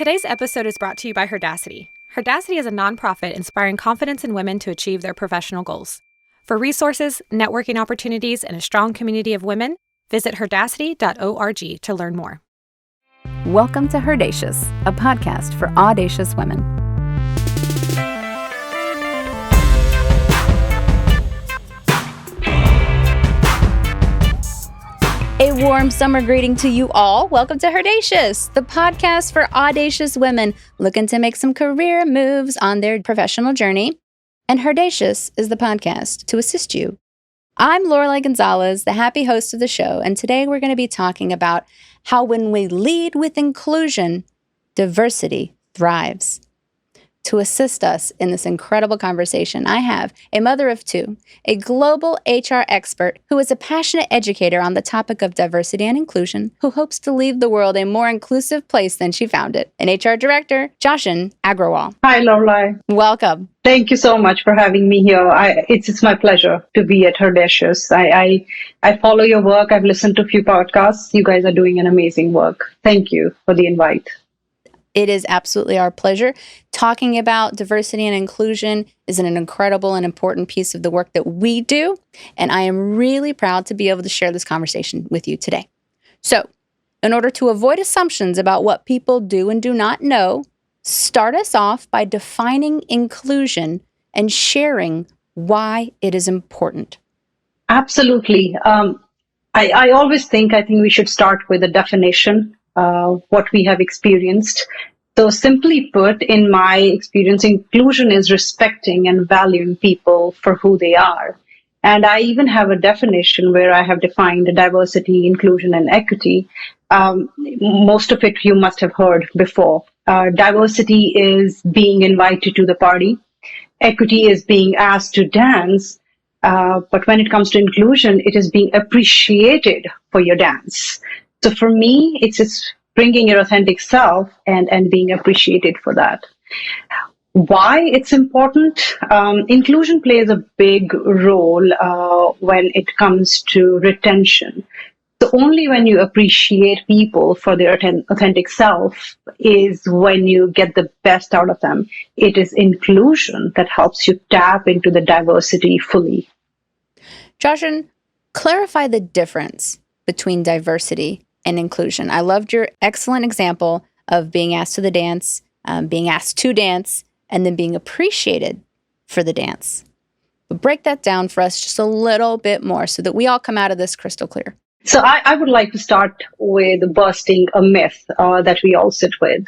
Today's episode is brought to you by HERdacity. HERdacity is a nonprofit inspiring confidence in women to achieve their professional goals. For resources, networking opportunities, and a strong community of women, visit HERdacity.org to learn more. Welcome to HERdacious, a podcast for audacious women. A warm summer greeting to you all. Welcome to HERdacious, the podcast for audacious women looking to make some career moves on their professional journey. And HERdacious is the podcast to assist you. I'm Lorelei Gonzalez, the happy host of the show, and today we're going to be talking about how when we lead with inclusion, diversity thrives. To assist us in this incredible conversation, I have a mother of two, a global HR expert who is a passionate educator on the topic of diversity and inclusion, who hopes to leave the world a more inclusive place than she found it, an HR director, Jashn Agrawal. Hi, Lorelei. Welcome. Thank you so much for having me here. It's my pleasure to be at HERdacity. I follow your work. I've listened to a few podcasts. You guys are doing an amazing work. Thank you for the invite. It is absolutely our pleasure. Talking about diversity and inclusion is an incredible and important piece of the work that we do, and I am really proud to be able to share this conversation with you today. So, in order to avoid assumptions about what people do and do not know, start us off by defining inclusion and sharing why it is important. Absolutely. I always think we should start with a definition. What we have experienced. So simply put, in my experience, inclusion is respecting and valuing people for who they are. And I even have a definition where I have defined diversity, inclusion, and equity. Most of it you must have heard before. Diversity is being invited to the party. Equity is being asked to dance. But when it comes to inclusion, it is being appreciated for your dance. So for me, it's just bringing your authentic self and being appreciated for that. Why it's important? Inclusion plays a big role when it comes to retention. So only when you appreciate people for their authentic self is when you get the best out of them. It is inclusion that helps you tap into the diversity fully. Jashn, clarify the difference between diversity and inclusion. I loved your excellent example of being asked to the dance, being asked to dance, and then being appreciated for the dance. But break that down for us just a little bit more so that we all come out of this crystal clear. So I would like to start with busting a myth that we all sit with.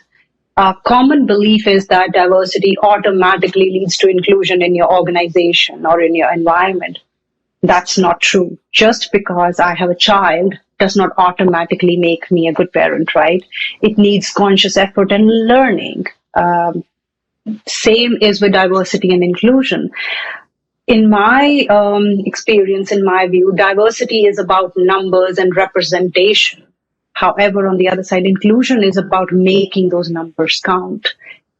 Common belief is that diversity automatically leads to inclusion in your organization or in your environment. That's not true. Just because I have a child does not automatically make me a good parent, right? It needs conscious effort and learning. Same is with diversity and inclusion. In my experience, in my view, diversity is about numbers and representation. However, on the other side, inclusion is about making those numbers count.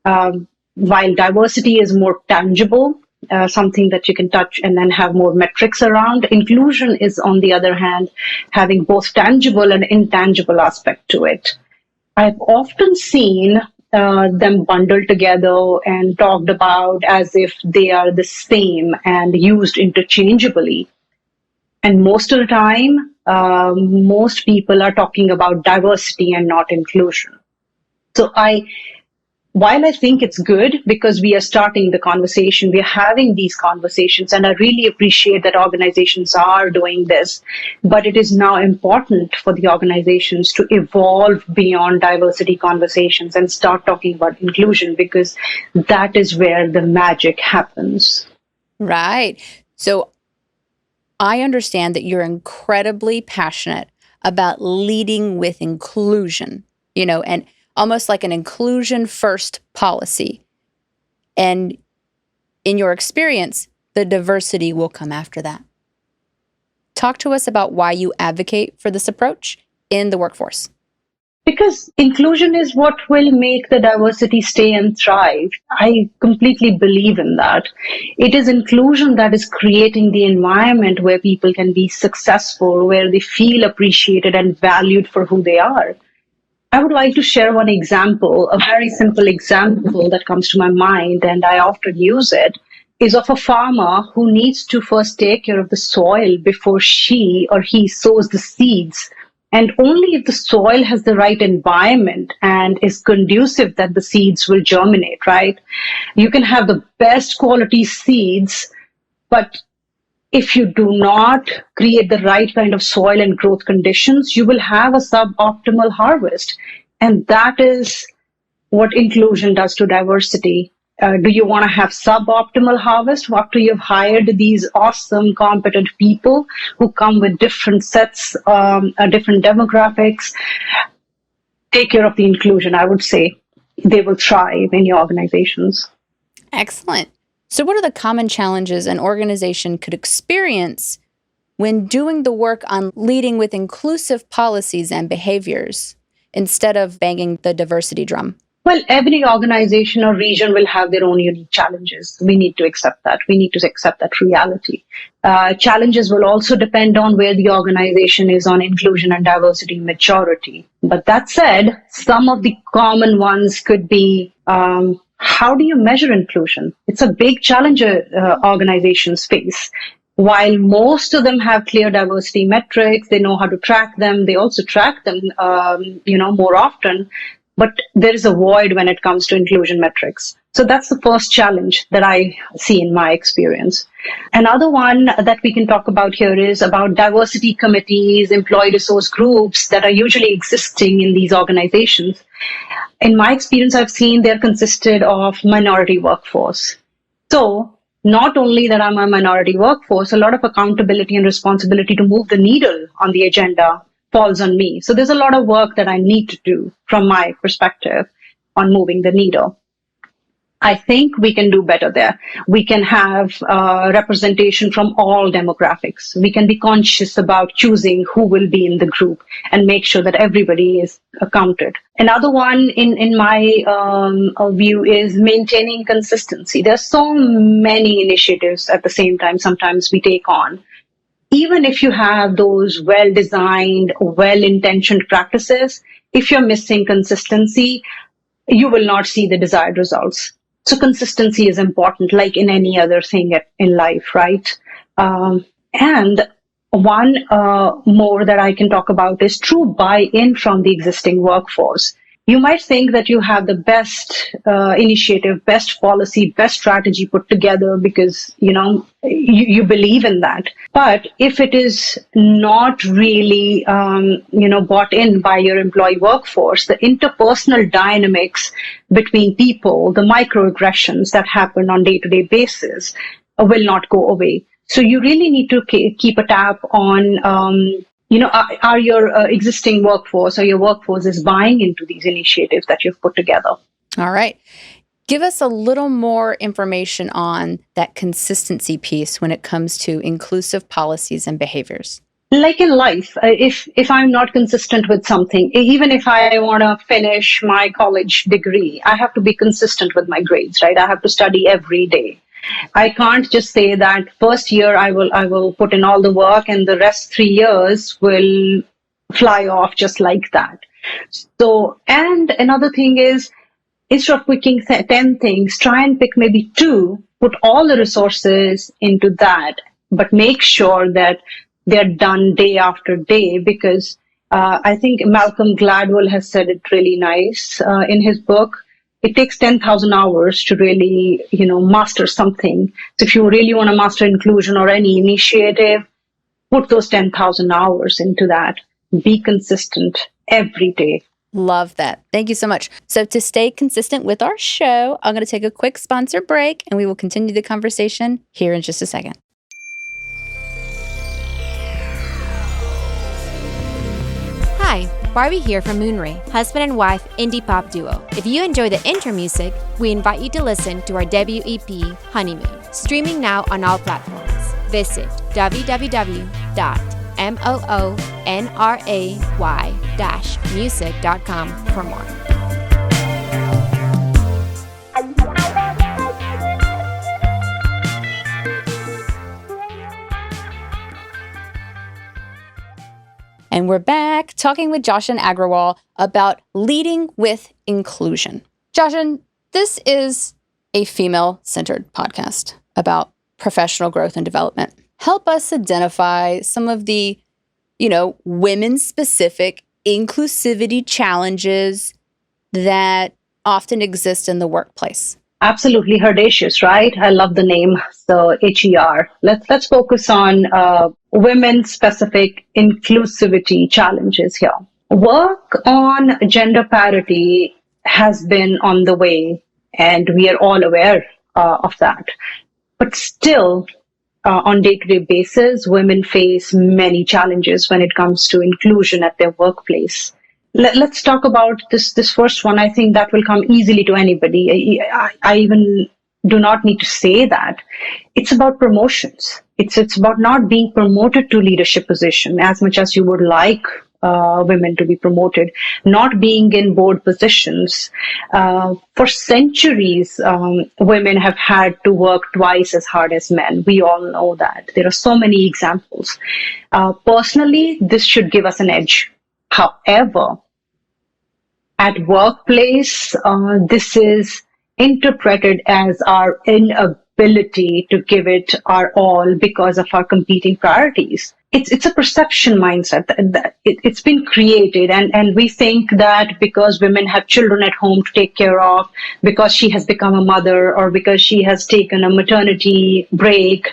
While diversity is more tangible, something that you can touch and then have more metrics around. Inclusion is, on the other hand, having both tangible and intangible aspect to it. I've often seen them bundled together and talked about as if they are the same and used interchangeably. And most of the time, most people are talking about diversity and not inclusion. So while I think it's good because we are starting the conversation, we are having these conversations, and I really appreciate that organizations are doing this, but it is now important for the organizations to evolve beyond diversity conversations and start talking about inclusion, because that is where the magic happens. Right. So I understand that you're incredibly passionate about leading with inclusion, and almost like an inclusion-first policy. And in your experience, the diversity will come after that. Talk to us about why you advocate for this approach in the workforce. Because inclusion is what will make the diversity stay and thrive. I completely believe in that. It is inclusion that is creating the environment where people can be successful, where they feel appreciated and valued for who they are. I would like to share one example, a very simple example that comes to my mind, and I often use it, is of a farmer who needs to first take care of the soil before she or he sows the seeds. And only if the soil has the right environment and is conducive that the seeds will germinate, right? You can have the best quality seeds, but if you do not create the right kind of soil and growth conditions, you will have a suboptimal harvest. And that is what inclusion does to diversity. Do you want to have suboptimal harvest after you've hired these awesome, competent people who come with different sets, different demographics? Take care of the inclusion, I would say. They will thrive in your organizations. Excellent. So what are the common challenges an organization could experience when doing the work on leading with inclusive policies and behaviors instead of banging the diversity drum? Well, every organization or region will have their own unique challenges. We need to accept that. We need to accept that reality. Challenges will also depend on where the organization is on inclusion and diversity maturity. But that said, some of the common ones could be, how do you measure inclusion? It's a big challenge organizations face. While most of them have clear diversity metrics, they know how to track them. They also track them, more often. But there is a void when it comes to inclusion metrics. So that's the first challenge that I see in my experience. Another one that we can talk about here is about diversity committees, employee resource groups that are usually existing in these organizations. In my experience, I've seen they're consisted of minority workforce. So not only that I'm a minority workforce, a lot of accountability and responsibility to move the needle on the agenda falls on me. So there's a lot of work that I need to do from my perspective on moving the needle. I think we can do better there. We can have representation from all demographics. We can be conscious about choosing who will be in the group and make sure that everybody is counted. Another one in my view is maintaining consistency. There's so many initiatives at the same time sometimes we take on. Even if you have those well-designed, well-intentioned practices, if you're missing consistency, you will not see the desired results. So consistency is important, like in any other thing in life, right? And one more that I can talk about is true buy-in from the existing workforce. You might think that you have the best initiative, best policy, best strategy put together because, you believe in that. But if it is not really, bought in by your employee workforce, the interpersonal dynamics between people, the microaggressions that happen on day-to-day basis will not go away. So you really need to keep a tab on, are your existing workforce or your workforce is buying into these initiatives that you've put together? All right. Give us a little more information on that consistency piece when it comes to inclusive policies and behaviors. Like in life, if I'm not consistent with something, even if I want to finish my college degree, I have to be consistent with my grades, right? I have to study every day. I can't just say that first year I will put in all the work and the rest 3 years will fly off just like that. So, and another thing is, instead of picking 10 things, try and pick maybe 2, put all the resources into that, but make sure that they're done day after day, because I think Malcolm Gladwell has said it really nice in his book. It takes 10,000 hours to really, master something. So if you really want to master inclusion or any initiative, put those 10,000 hours into that. Be consistent every day. Love that. Thank you so much. So to stay consistent with our show, I'm going to take a quick sponsor break and we will continue the conversation here in just a second. Hi, Barbie here from Moonray, husband and wife indie pop duo. If you enjoy the intro music, we invite you to listen to our debut EP, Honeymoon, streaming now on all platforms. Visit www.moonray-music.com for more. And we're back talking with Jashn Agrawal about leading with inclusion. Jashn, this is a female-centered podcast about professional growth and development. Help us identify some of the, women-specific inclusivity challenges that often exist in the workplace. Absolutely, HERdacious, right? I love the name. So HER. Let's focus on women-specific inclusivity challenges here. Work on gender parity has been on the way, and we are all aware of that. But still, on day-to-day basis, women face many challenges when it comes to inclusion at their workplace. Let's talk about this first one. I think that will come easily to anybody. I even do not need to say that. It's about promotions. It's about not being promoted to leadership position as much as you would like women to be promoted, not being in board positions. For centuries, women have had to work twice as hard as men. We all know that. There are so many examples. Personally, this should give us an edge. However, at workplace, this is interpreted as our inability to give it our all because of our competing priorities. It's a perception mindset that it's been created, and we think that because women have children at home to take care of, because she has become a mother, or because she has taken a maternity break,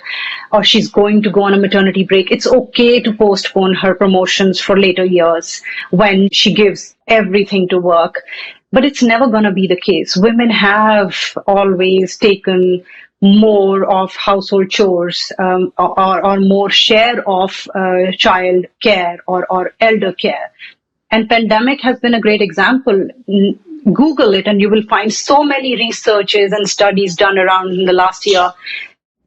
or she's going to go on a maternity break, it's okay to postpone her promotions for later years when she gives everything to work. But it's never going to be the case. Women have always taken more of household chores or more share of child care or elder care. And pandemic has been a great example. Google it and you will find so many researches and studies done around in the last year.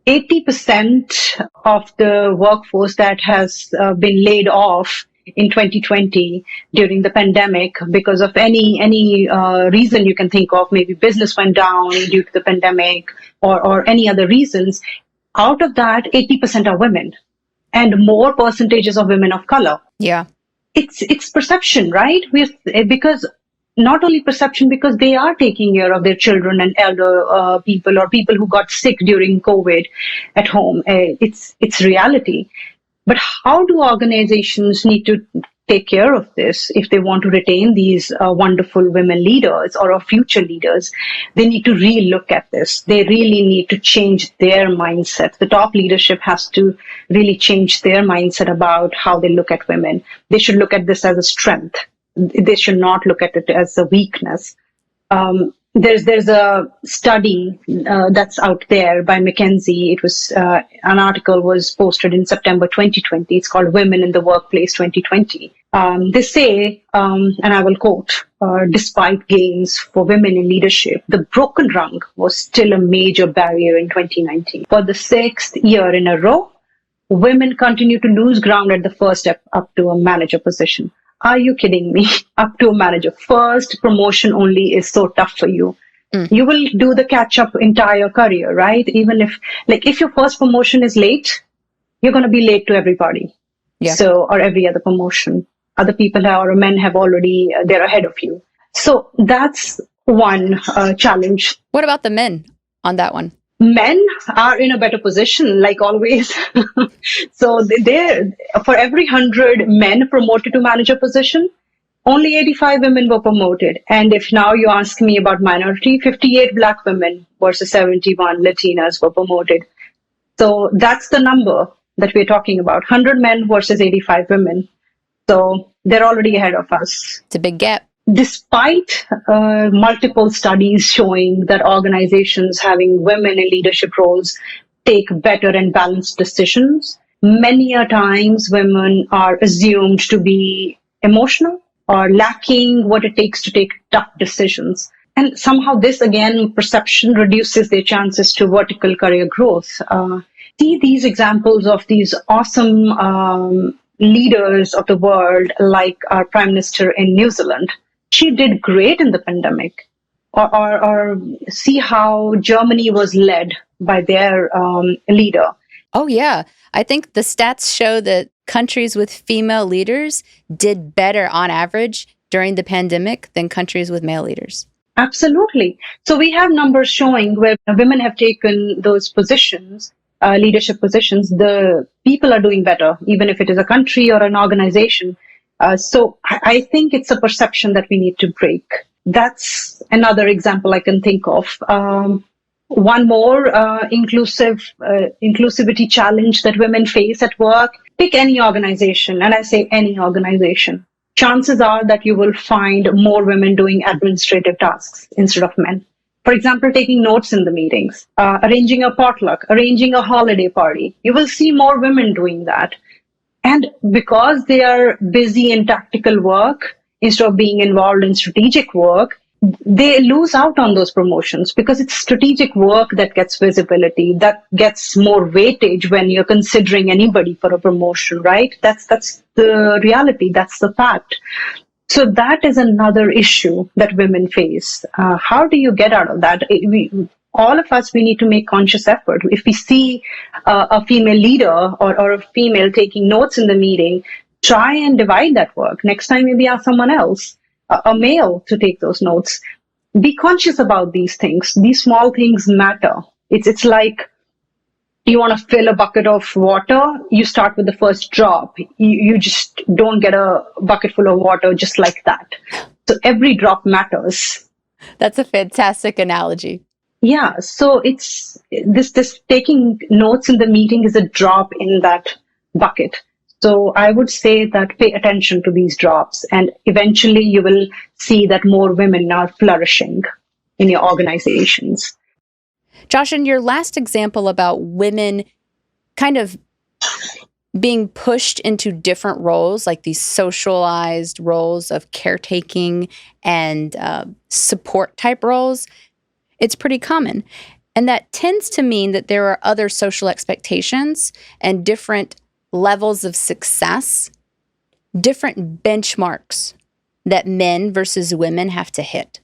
80% of the workforce that has been laid off in 2020 during the pandemic because of any reason you can think of, maybe business went down due to the pandemic or any other reasons. Out of that, 80% are women and more percentages of women of color. Yeah. It's perception, right? Because not only perception, because they are taking care of their children and elder people or people who got sick during COVID at home. It's reality. But how do organizations need to take care of this if they want to retain these wonderful women leaders or future leaders? They need to re-look at this. They really need to change their mindset. The top leadership has to really change their mindset about how they look at women. They should look at this as a strength. They should not look at it as a weakness. There's a study that's out there by McKinsey. It was an article was posted in September 2020. It's called Women in the Workplace 2020. They say, and I will quote, despite gains for women in leadership, the broken rung was still a major barrier in 2019. For the 6th year in a row, women continue to lose ground at the first step up to a manager position. Are you kidding me? Up to a manager. First promotion only is so tough for you. You will do the catch up entire career, right? Even if your first promotion is late, you're going to be late to everybody. Yeah. So, or every other promotion. Other people or men have already, they're ahead of you. So that's one challenge. What about the men on that one? Men are in a better position, like always. So they're, for every 100 men promoted to manager position, only 85 women were promoted. And if now you ask me about minority, 58 Black women versus 71 Latinas were promoted. So that's the number that we're talking about, 100 men versus 85 women. So they're already ahead of us. It's a big gap. Despite multiple studies showing that organizations having women in leadership roles take better and balanced decisions, many a times women are assumed to be emotional or lacking what it takes to take tough decisions. And somehow this, again, perception reduces their chances to vertical career growth. See these examples of these awesome leaders of the world, like our Prime Minister in New Zealand. She did great in the pandemic. Or see how Germany was led by their leader. Oh, yeah. I think the stats show that countries with female leaders did better on average during the pandemic than countries with male leaders. Absolutely. So we have numbers showing where women have taken those positions, leadership positions, the people are doing better, even if it is a country or an organization. So I think it's a perception that we need to break. That's another example I can think of. One more inclusivity challenge that women face at work. Pick any organization, and I say any organization. Chances are that you will find more women doing administrative tasks instead of men. For example, taking notes in the meetings, arranging a potluck, arranging a holiday party. You will see more women doing that. And because they are busy in tactical work, instead of being involved in strategic work, they lose out on those promotions because it's strategic work that gets visibility, that gets more weightage when you're considering anybody for a promotion, right? That's the reality. That's the fact. So that is another issue that women face. How do you get out of that? All of us, we need to make conscious effort. If we see a female leader or a female taking notes in the meeting, try and divide that work. Next time, maybe ask someone else, a male, to take those notes. Be conscious about these things. These small things matter. It's like you want to fill a bucket of water, you start with the first drop. You just don't get a bucket full of water just like that. So every drop matters. That's a fantastic analogy. Yeah, so it's this taking notes in the meeting is a drop in that bucket. So I would say that pay attention to these drops, and eventually you will see that more women are flourishing in your organizations. Jashn, your last example about women kind of being pushed into different roles, like these socialized roles of caretaking and support type roles, it's pretty common. And that tends to mean that there are other social expectations and different levels of success, different benchmarks that men versus women have to hit.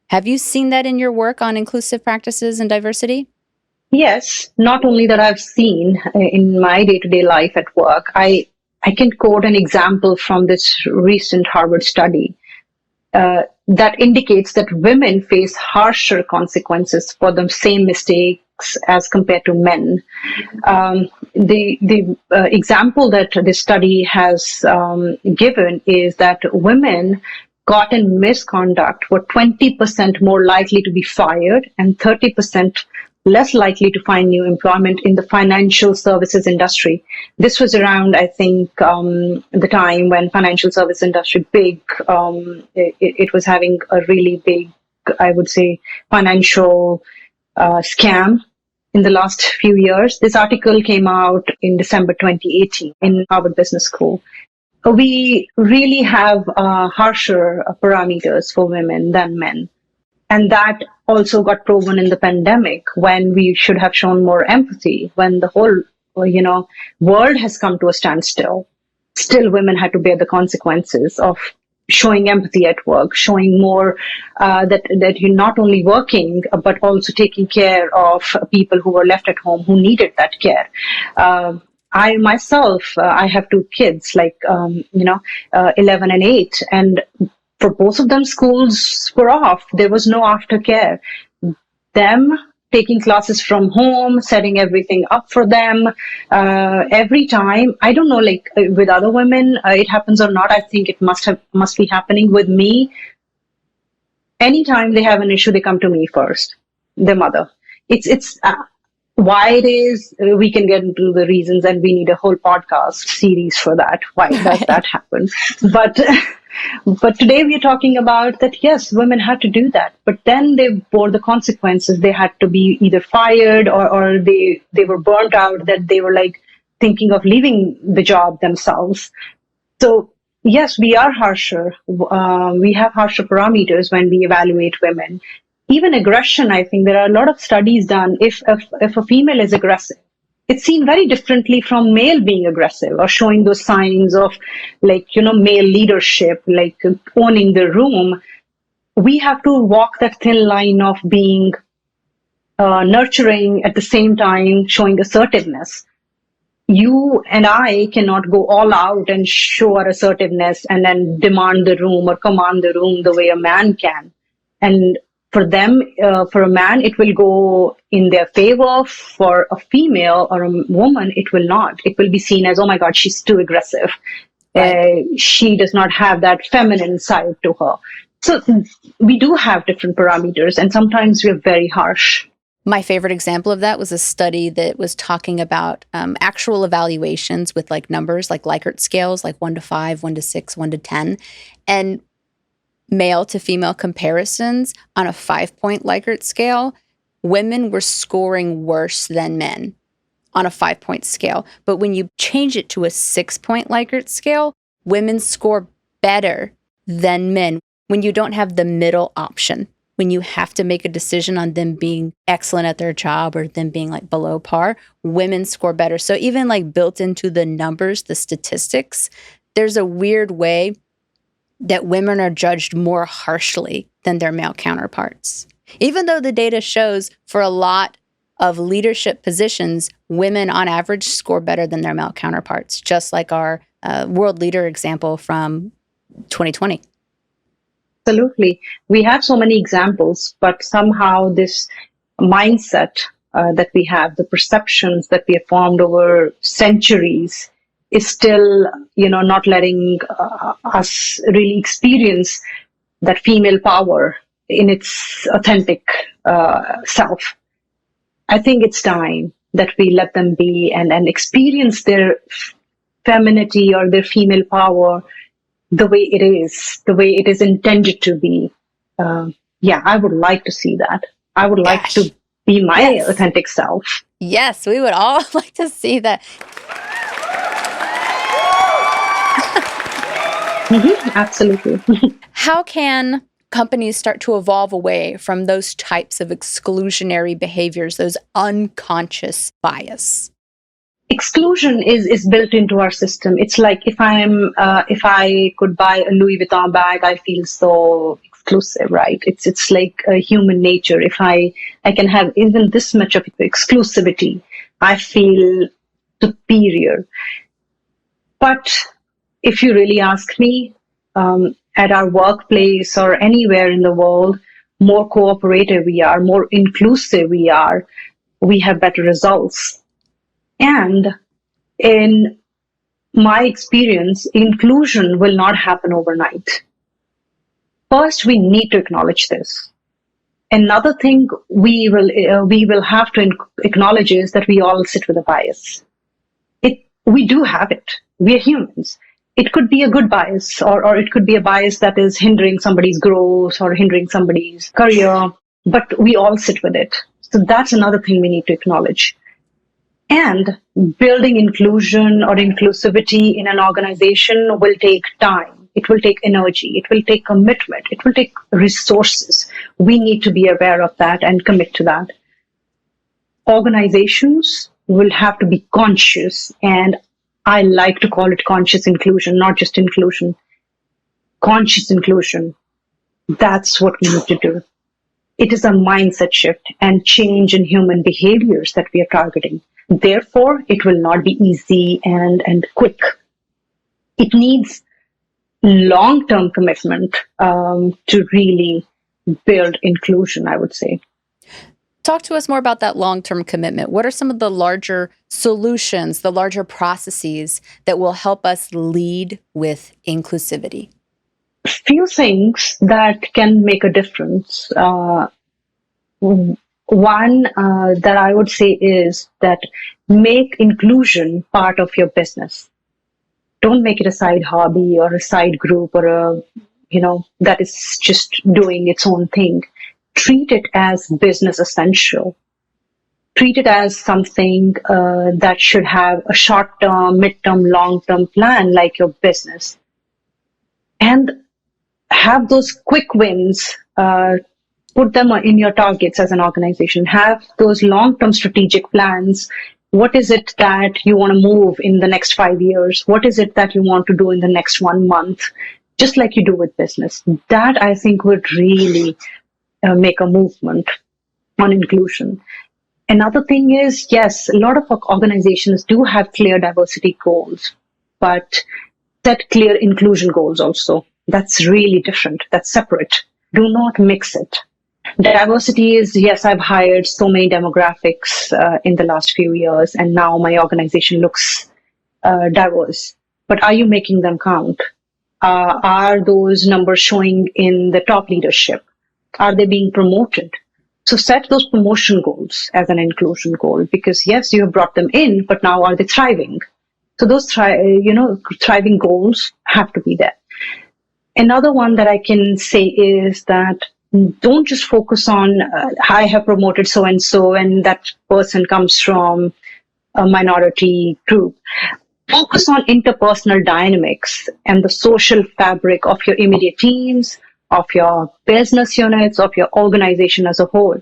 Have you seen that in your work on inclusive practices and diversity? Yes, not only that I've seen in my day-to-day life at work. I can quote an example from this recent Harvard study that indicates that women face harsher consequences for the same mistakes as compared to men. The example that this study has given is that women caught in misconduct were 20% more likely to be fired and 30% less likely to find new employment in the financial services industry. This was around, I think, the time when financial service industry it was having a really big, I would say, financial scam in the last few years. This article came out in December 2018 in Harvard Business School. We really have harsher parameters for women than men. And that also got proven in the pandemic, when we should have shown more empathy, when the whole, world has come to a standstill. Still, women had to bear the consequences of showing empathy at work, showing more that you're not only working, but also taking care of people who were left at home who needed that care. I myself, I have two kids, 11 and 8, and for both of them, schools were off. There was no aftercare. Them taking classes from home, setting everything up for them every time. I don't know, with other women, it happens or not. I think it must be happening with me. Anytime they have an issue, they come to me first, their mother. It's why it is, we can get into the reasons, and we need a whole podcast series for that. Why does that happen? But today we are talking about that, yes, women had to do that, but then they bore the consequences. They had to be either fired or they were burnt out, that they were thinking of leaving the job themselves. So yes, we are harsher. We have harsher parameters when we evaluate women. Even aggression, I think there are a lot of studies done. If a female is aggressive, it's seen very differently from male being aggressive or showing those signs of male leadership, owning the room. We have to walk that thin line of being nurturing at the same time showing assertiveness. You and I cannot go all out and show our assertiveness and then demand the room or command the room the way a man can. And for them, for a man, it will go in their favor. For a female or a woman, it will not. It will be seen as, oh my God, she's too aggressive. Right. She does not have that feminine side to her. So we do have different parameters, and sometimes we're very harsh. My favorite example of that was a study that was talking about actual evaluations with like numbers, like Likert scales, like 1 to 5, 1 to 6, 1 to 10, and male to female comparisons on a 5-point Likert scale. Women were scoring worse than men on a 5-point scale. But when you change it to a 6-point Likert scale, women score better than men when you don't have the middle option. When you have to make a decision on them being excellent at their job or them being like below par, women score better. So even like built into the numbers, the statistics, there's a weird way that women are judged more harshly than their male counterparts. Even though the data shows for a lot of leadership positions, women on average score better than their male counterparts, just like our world leader example from 2020. Absolutely. We have so many examples, but somehow this mindset that we have, the perceptions that we have formed over centuries is still, not letting us really experience that female power in its authentic self. I think it's time that we let them be and experience their femininity or their female power the way it is intended to be. I would like to see that. I would like to be my authentic self. Yes, we would all like to see that. Absolutely. How can companies start to evolve away from those types of exclusionary behaviors, those unconscious bias? Exclusion is built into our system. It's like if I could buy a Louis Vuitton bag, I feel so exclusive, right? It's like a human nature. If I can have even this much of exclusivity, I feel superior. But if you really ask me, at our workplace or anywhere in the world, more cooperative we are, more inclusive we are, we have better results. And in my experience, inclusion will not happen overnight. First, we need to acknowledge this. Another thing we will have to acknowledge is that we all sit with a bias. We do have it. We are humans. It could be a good bias, or it could be a bias that is hindering somebody's growth or hindering somebody's career, but we all sit with it. So that's another thing we need to acknowledge. And building inclusion or inclusivity in an organization will take time. It will take energy. It will take commitment. It will take resources. We need to be aware of that and commit to that. Organizations will have to be conscious, and I like to call it conscious inclusion, not just inclusion. Conscious inclusion. That's what we need to do. It is a mindset shift and change in human behaviors that we are targeting. Therefore, it will not be easy and quick. It needs long-term commitment to really build inclusion, I would say. Talk to us more about that long-term commitment. What are some of the larger solutions, the larger processes that will help us lead with inclusivity? Few things that can make a difference. One that I would say is that make inclusion part of your business. Don't make it a side hobby or a side group or that is just doing its own thing. Treat it as business essential. Treat it as something that should have a short-term, mid-term, long-term plan like your business. And have those quick wins. Put them in your targets as an organization. Have those long-term strategic plans. What is it that you want to move in the next 5 years? What is it that you want to do in the next 1 month? Just like you do with business. That, I think, would really make a movement. on inclusion. Another thing is, yes, a lot of organizations do have clear diversity goals, but set clear inclusion goals also. That's really different. That's separate. Do not mix it. Diversity is, yes, I've hired so many demographics in the last few years, and now my organization looks diverse. But are you making them count? Are those numbers showing in the top leadership? Are they being promoted? So set those promotion goals as an inclusion goal, because yes, you have brought them in, but now are they thriving? So those thriving goals have to be there. Another one that I can say is that don't just focus on I have promoted so and so, and that person comes from a minority group. Focus on interpersonal dynamics and the social fabric of your immediate teams, of your business units, of your organization as a whole.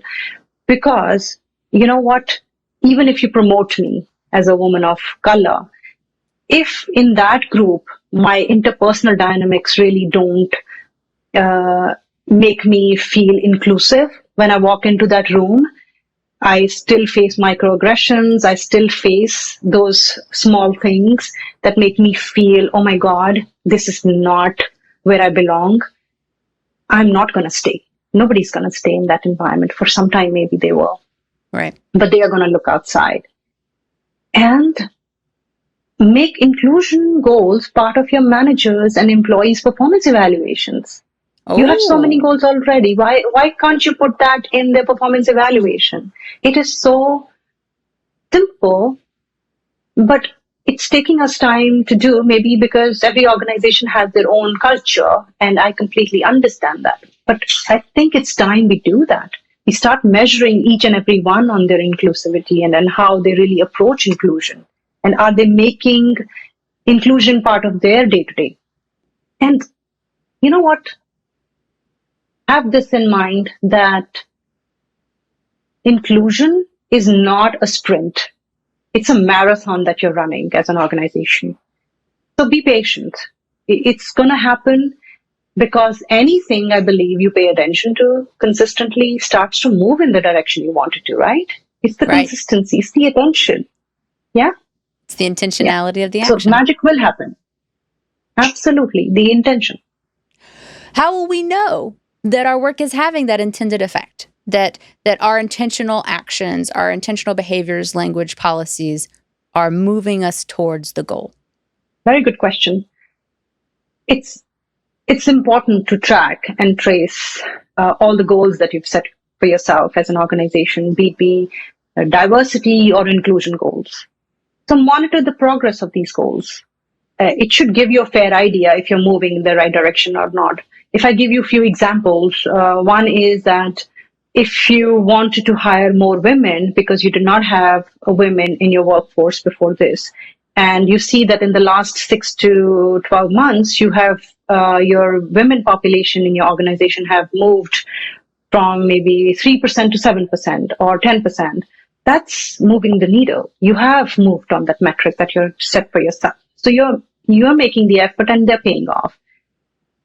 Because, you know what, even if you promote me as a woman of color, if in that group, my interpersonal dynamics really don't make me feel inclusive when I walk into that room, I still face microaggressions. I still face those small things that make me feel, oh my God, this is not where I belong. I'm not going to stay. Nobody's going to stay in that environment. For some time, maybe they will. Right. But they are going to look outside. And make inclusion goals part of your managers' and employees' performance evaluations. Oh. You have so many goals already. Why can't you put that in their performance evaluation? It is so simple, but it's taking us time to do, maybe because every organization has their own culture, and I completely understand that. But I think it's time we do that. We start measuring each and every one on their inclusivity and how they really approach inclusion. And are they making inclusion part of their day-to-day? And you know what? Have this in mind that inclusion is not a sprint. It's a marathon that you're running as an organization. So be patient. It's going to happen because anything I believe you pay attention to consistently starts to move in the direction you want it to, right? It's the consistency, it's the attention. Yeah? It's the intentionality of the action. So magic will happen. Absolutely. The intention. How will we know that our work is having that intended effect? That our intentional actions, our intentional behaviors, language, policies are moving us towards the goal? Very good question. It's important to track and trace all the goals that you've set for yourself as an organization, be it diversity or inclusion goals. So monitor the progress of these goals. It should give you a fair idea if you're moving in the right direction or not. If I give you a few examples, one is that if you wanted to hire more women because you did not have women in your workforce before this, and you see that in the last 6 to 12 months, you have your women population in your organization have moved from maybe 3% to 7% or 10%. That's moving the needle. You have moved on that metric that you're set for yourself. So you're making the effort and they're paying off.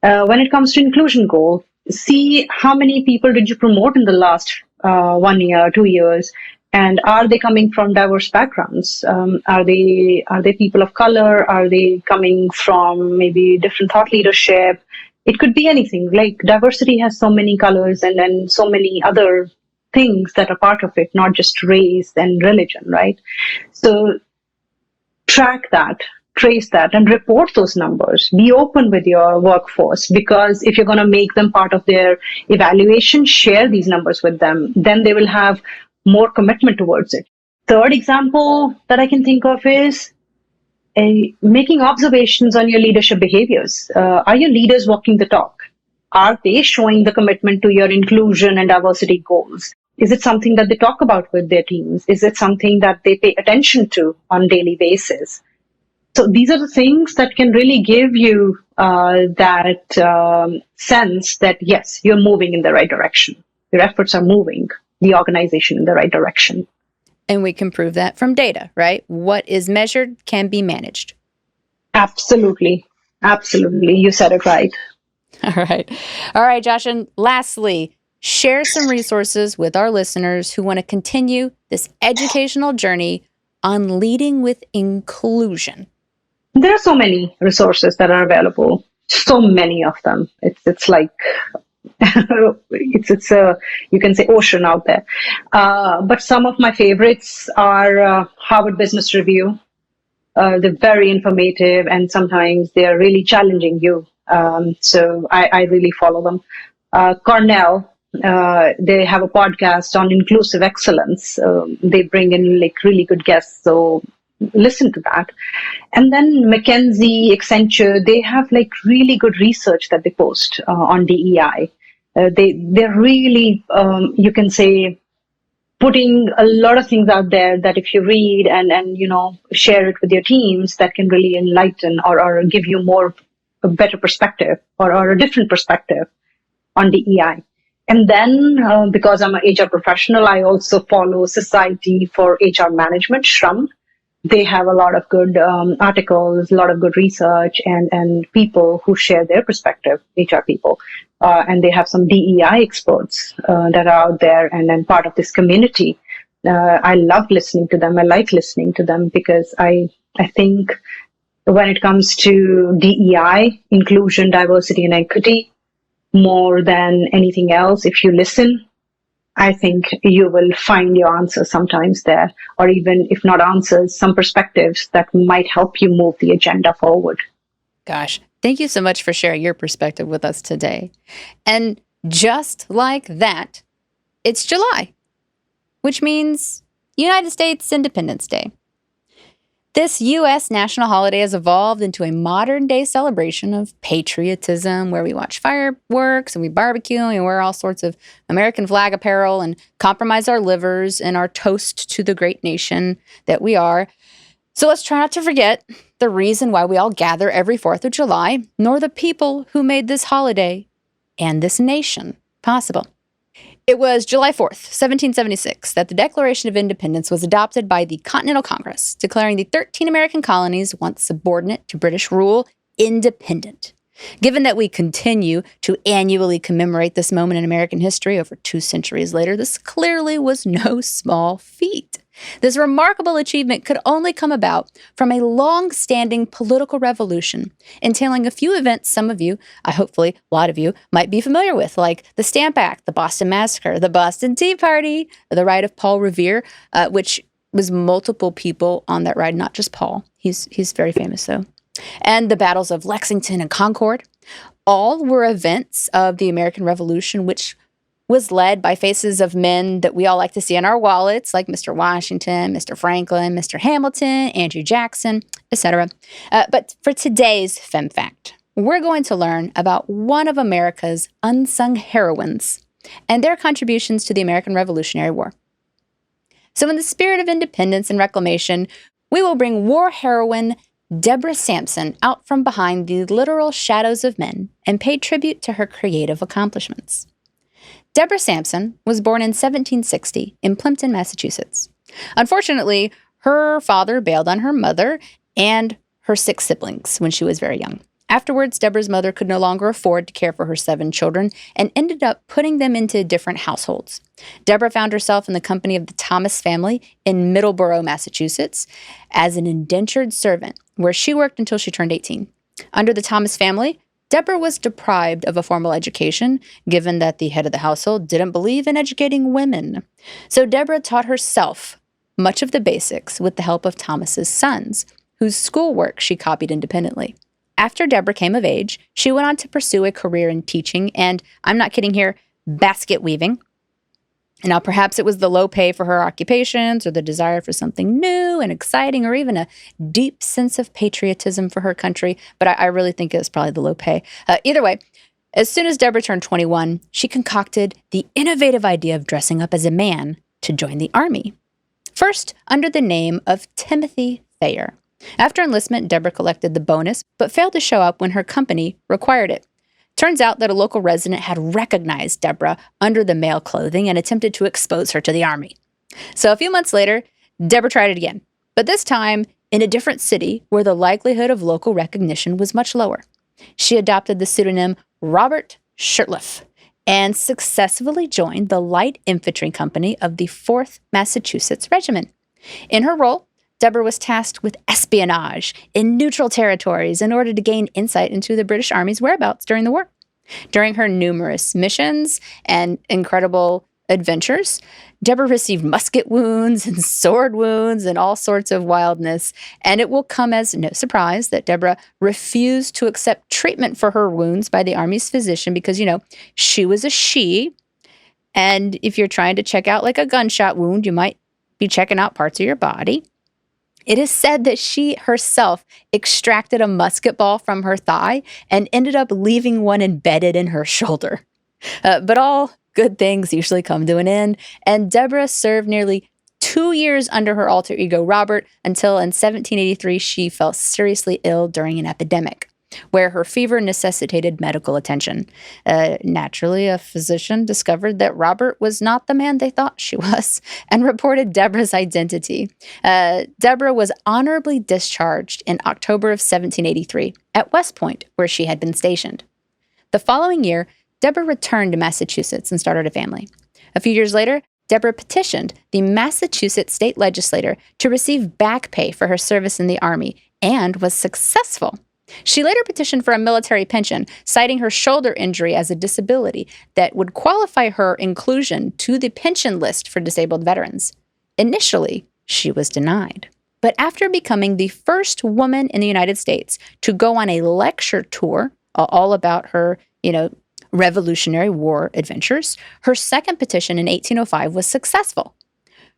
When it comes to inclusion goal, see how many people did you promote in the last 1 year, 2 years, and are they coming from diverse backgrounds? Are they people of color? Are they coming from maybe different thought leadership? It could be anything. Like diversity has so many colors and then so many other things that are part of it, not just race and religion, right? So track that, trace that, and report those numbers. Be open with your workforce, because if you're going to make them part of their evaluation, share these numbers with them. Then they will have more commitment towards it. Third example that I can think of is making observations on your leadership behaviors. Are your leaders walking the talk? Are they showing the commitment to your inclusion and diversity goals? Is it something that they talk about with their teams? Is it something that they pay attention to on a daily basis? So these are the things that can really give you that sense that, yes, you're moving in the right direction. Your efforts are moving the organization in the right direction. And we can prove that from data, right? What is measured can be managed. Absolutely. Absolutely. You said it right. All right. All right, Josh. And lastly, share some resources with our listeners who want to continue this educational journey on leading with inclusion. There are so many resources that are available, so many of them. It's like it's a, you can say, ocean out there. But some of my favorites are Harvard Business Review. They're very informative, and sometimes they are really challenging you. So I really follow them. Cornell, they have a podcast on inclusive excellence. They bring in like really good guests, so listen to that. And then McKinsey, Accenture, they have like really good research that they post on DEI. They're really, you can say, putting a lot of things out there that if you read and share it with your teams, that can really enlighten or give you a better perspective or a different perspective on DEI. And then because I'm an HR professional, I also follow Society for HR Management, SHRM. They have a lot of good articles, a lot of good research, and people who share their perspective, HR people. And they have some DEI experts that are out there and then part of this community. I love listening to them. I like listening to them because I think when it comes to DEI, inclusion, diversity, and equity, more than anything else, if you listen, I think you will find your answers sometimes there, or even if not answers, some perspectives that might help you move the agenda forward. Gosh, thank you so much for sharing your perspective with us today. And just like that, it's July, which means United States Independence Day. This U.S. national holiday has evolved into a modern-day celebration of patriotism where we watch fireworks and we barbecue and we wear all sorts of American flag apparel and compromise our livers in our toast to the great nation that we are. So let's try not to forget the reason why we all gather every 4th of July, nor the people who made this holiday and this nation possible. It was July 4th, 1776, that the Declaration of Independence was adopted by the Continental Congress, declaring the 13 American colonies, once subordinate to British rule, independent. Given that we continue to annually commemorate this moment in American history over 2 centuries later, this clearly was no small feat. This remarkable achievement could only come about from a long-standing political revolution, entailing a few events some of you, hopefully a lot of you, might be familiar with, like the Stamp Act, the Boston Massacre, the Boston Tea Party, the ride of Paul Revere, which was multiple people on that ride, not just Paul. He's very famous, though. And the battles of Lexington and Concord. All were events of the American Revolution, which was led by faces of men that we all like to see in our wallets, like Mr. Washington, Mr. Franklin, Mr. Hamilton, Andrew Jackson, etc. But for today's Femme Fact, we're going to learn about one of America's unsung heroines and their contributions to the American Revolutionary War. So in the spirit of independence and reclamation, we will bring war heroine Deborah Sampson out from behind the literal shadows of men and pay tribute to her creative accomplishments. Deborah Sampson was born in 1760 in Plimpton, Massachusetts. Unfortunately, her father bailed on her mother and her 6 siblings when she was very young. Afterwards, Deborah's mother could no longer afford to care for her 7 children and ended up putting them into different households. Deborah found herself in the company of the Thomas family in Middleborough, Massachusetts, as an indentured servant, where she worked until she turned 18. Under the Thomas family, Deborah was deprived of a formal education, given that the head of the household didn't believe in educating women. So Deborah taught herself much of the basics with the help of Thomas's sons, whose schoolwork she copied independently. After Deborah came of age, she went on to pursue a career in teaching and, I'm not kidding here, basket weaving. And now perhaps it was the low pay for her occupations or the desire for something new and exciting or even a deep sense of patriotism for her country, but I really think it was probably the low pay. Either way, as soon as Deborah turned 21, she concocted the innovative idea of dressing up as a man to join the army. First, under the name of Timothy Thayer. After enlistment, Deborah collected the bonus, but failed to show up when her company required it. Turns out that a local resident had recognized Deborah under the male clothing and attempted to expose her to the army. So a few months later, Deborah tried it again, but this time in a different city where the likelihood of local recognition was much lower. She adopted the pseudonym Robert Shirtliff and successfully joined the Light Infantry Company of the 4th Massachusetts Regiment. In her role, Deborah was tasked with espionage in neutral territories in order to gain insight into the British Army's whereabouts during the war. During her numerous missions and incredible adventures, Deborah received musket wounds and sword wounds and all sorts of wildness, and it will come as no surprise that Deborah refused to accept treatment for her wounds by the Army's physician because, she was a she, and if you're trying to check out like a gunshot wound, you might be checking out parts of your body. It is said that she herself extracted a musket ball from her thigh and ended up leaving one embedded in her shoulder. But all good things usually come to an end, and Deborah served nearly 2 years under her alter ego Robert until in 1783 she fell seriously ill during an epidemic, where her fever necessitated medical attention. Naturally, a physician discovered that Robert was not the man they thought she was and reported Deborah's identity. Deborah was honorably discharged in October of 1783 at West Point, where she had been stationed. The following year, Deborah returned to Massachusetts and started a family. A few years later, Deborah petitioned the Massachusetts state legislature to receive back pay for her service in the Army and was successful. She later petitioned for a military pension, citing her shoulder injury as a disability that would qualify her inclusion to the pension list for disabled veterans. Initially, she was denied. But after becoming the first woman in the United States to go on a lecture tour, all about her, Revolutionary War adventures, her second petition in 1805 was successful.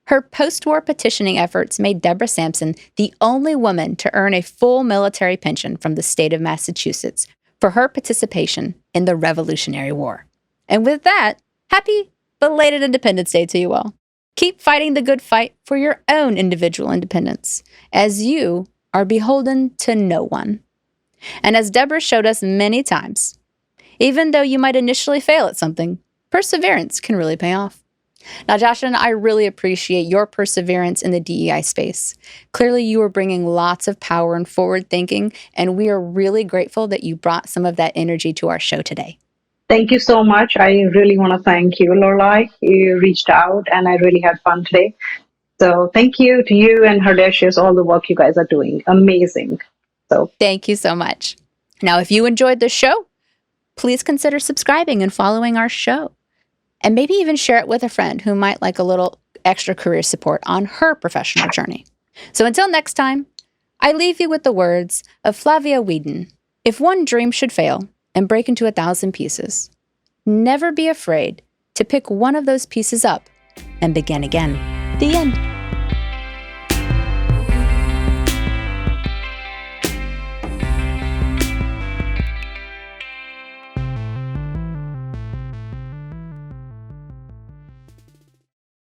Her post-war petitioning efforts made Deborah Sampson the only woman to earn a full military pension from the state of Massachusetts for her participation in the Revolutionary War. And with that, happy belated Independence Day to you all. Keep fighting the good fight for your own individual independence, as you are beholden to no one. And as Deborah showed us many times, even though you might initially fail at something, perseverance can really pay off. Now, Jashn, I really appreciate your perseverance in the DEI space. Clearly, you are bringing lots of power and forward thinking, and we are really grateful that you brought some of that energy to our show today. Thank you so much. I really want to thank you, Lorelei. You reached out, and I really had fun today. So thank you to you and HERdacicious, all the work you guys are doing. Amazing. So thank you so much. Now, if you enjoyed the show, please consider subscribing and following our show. And maybe even share it with a friend who might like a little extra career support on her professional journey. So until next time, I leave you with the words of Flavia Whedon. If one dream should fail and break into 1,000 pieces, never be afraid to pick one of those pieces up and begin again. The end.